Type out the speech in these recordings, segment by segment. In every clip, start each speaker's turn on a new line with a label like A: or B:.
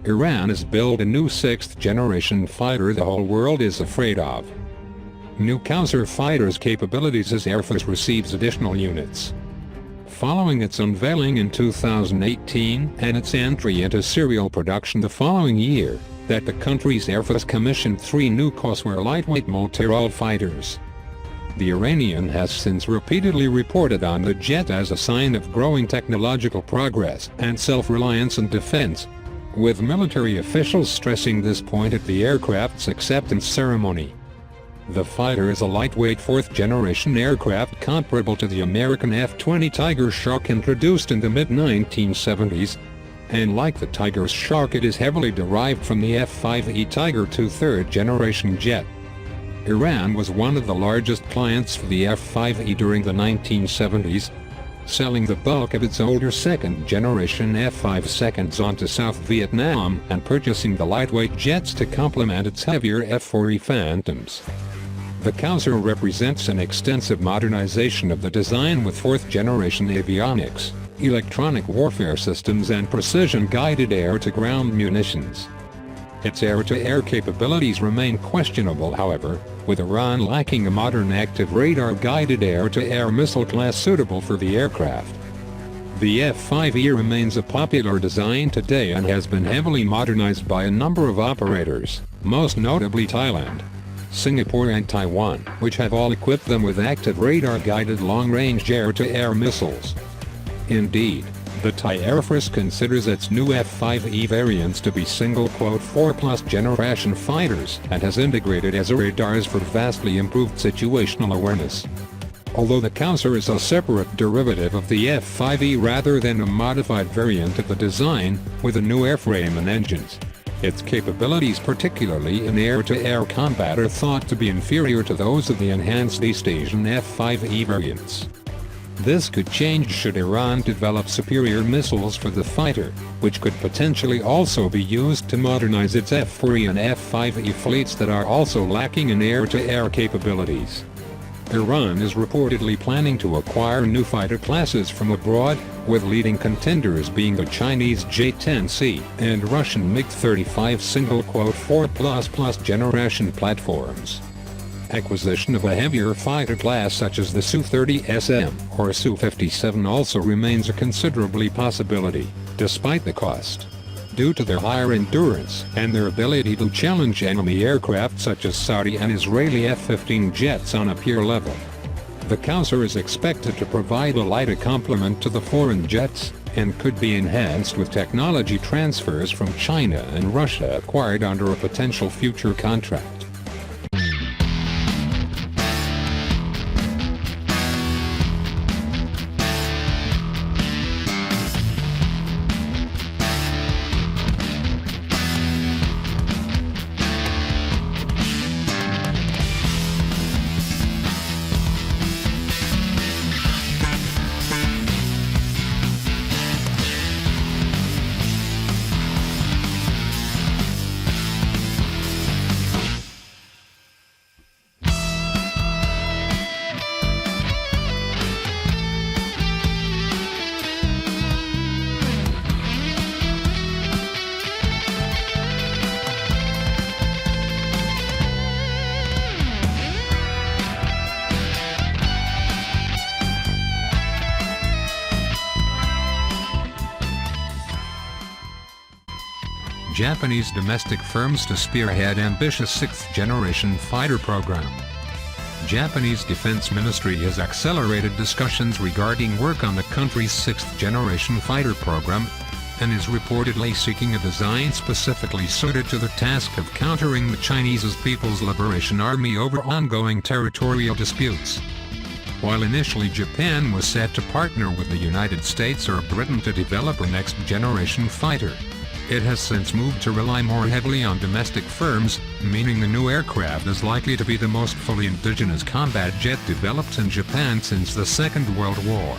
A: Iran has built a new 6th-generation fighter the whole world is afraid of. New Kowsar fighter's capabilities as Air Force receives additional units. Following its unveiling in 2018 and its entry into serial production the following year, that the country's Air Force commissioned 3 new kowsar lightweight multirole fighters. The Iranian has since repeatedly reported on the jet as a sign of growing technological progress and self-reliance in defense, with military officials stressing this point at the aircraft's acceptance ceremony. The fighter is a lightweight 4th-generation aircraft comparable to the American F-20 Tiger Shark introduced in the mid-1970s, and like the Tiger Shark it is heavily derived from the F-5E Tiger II 3rd-generation jet. Iran was one of the largest clients for the F-5E during the 1970s, selling the bulk of its older 2nd-generation F-5 onto South Vietnam and purchasing the lightweight jets to complement its heavier F-4E Phantoms. The kowsar represents an extensive modernization of the design with 4th-generation avionics, electronic warfare systems and precision-guided air-to-ground munitions. Its air-to-air capabilities remain questionable however, with Iran lacking a modern active radar-guided air-to-air missile class suitable for the aircraft. The F-5E remains a popular design today and has been heavily modernized by a number of operators, most notably Thailand, Singapore and Taiwan, which have all equipped them with active radar-guided long-range air-to-air missiles. Indeed, the Thai Air Force considers its new F-5E variants to be "4+ generation fighters" and has integrated AESA radars for vastly improved situational awareness. Although the kowsar is a separate derivative of the F-5E rather than a modified variant of the design, with a new airframe and engines, its capabilities particularly in air-to-air combat are thought to be inferior to those of the enhanced East Asian F-5E variants. This could change should Iran develop superior missiles for the fighter, which could potentially also be used to modernize its F-4E and F-5E fleets that are also lacking in air-to-air capabilities. Iran is reportedly planning to acquire new fighter classes from abroad, with leading contenders being the Chinese J-10C and Russian MiG-35 "4++ generation platforms. Acquisition of a heavier fighter class such as the Su-30SM or Su-57 also remains a considerably possibility, despite the cost, due to their higher endurance and their ability to challenge enemy aircraft such as Saudi and Israeli F-15 jets on a peer level. The kowsar is expected to provide a lighter complement to the foreign jets, and could be enhanced with technology transfers from China and Russia acquired under a potential future contract. Japanese domestic firms to spearhead ambitious 6th-generation fighter program. Japanese Defense Ministry has accelerated discussions regarding work on the country's 6th-generation fighter program, and is reportedly seeking a design specifically suited to the task of countering the Chinese People's Liberation Army over ongoing territorial disputes. While initially Japan was set to partner with the United States or Britain to develop a next-generation fighter, it has since moved to rely more heavily on domestic firms, meaning the new aircraft is likely to be the most fully indigenous combat jet developed in Japan since the Second World War.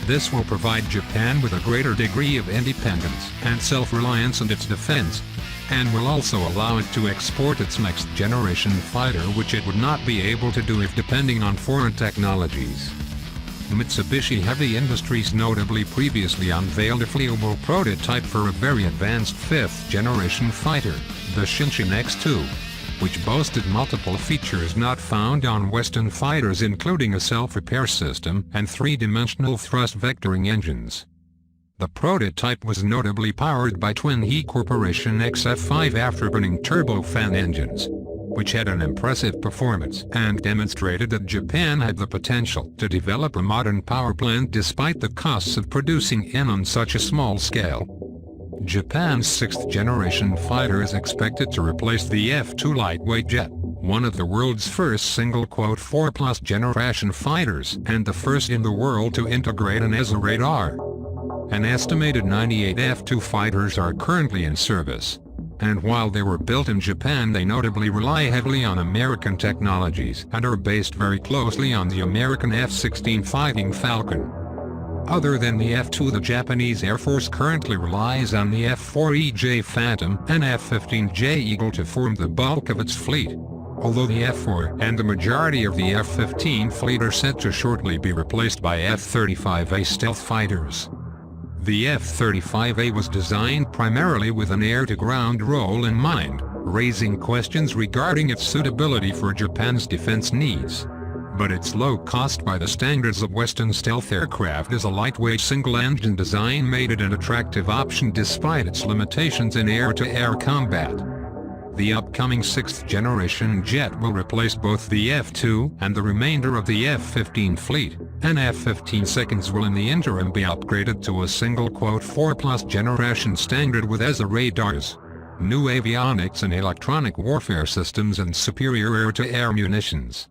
A: This will provide Japan with a greater degree of independence and self-reliance in its defense, and will also allow it to export its next-generation fighter, which it would not be able to do if depending on foreign technologies. Mitsubishi Heavy Industries notably previously unveiled a flyable prototype for a very advanced 5th generation fighter, the Shinshin X2, which boasted multiple features not found on Western fighters, including a self-repair system and 3-dimensional thrust vectoring engines. The prototype was notably powered by Twin Heat Corporation XF5 afterburning turbofan engines, which had an impressive performance and demonstrated that Japan had the potential to develop a modern power plant despite the costs of producing it on such a small scale. Japan's 6th generation fighter is expected to replace the F-2 lightweight jet, one of the world's first "4+ generation fighters and the first in the world to integrate an ESA radar. An estimated 98 F-2 fighters are currently in service, and while they were built in Japan, they notably rely heavily on American technologies and are based very closely on the American F-16 Fighting Falcon. Other than the F-2, the Japanese Air Force currently relies on the F-4EJ Phantom and F-15J Eagle to form the bulk of its fleet, although the F-4 and the majority of the F-15 fleet are set to shortly be replaced by F-35A stealth fighters. The F-35A was designed primarily with an air-to-ground role in mind, raising questions regarding its suitability for Japan's defense needs. But its low cost by the standards of Western stealth aircraft as a lightweight single-engine design made it an attractive option despite its limitations in air-to-air combat. The upcoming 6th generation jet will replace both the F-2 and the remainder of the F-15 fleet, and F-15 seconds will in the interim be upgraded to a single "4+ generation standard with ESA radars, new avionics and electronic warfare systems and superior air-to-air munitions.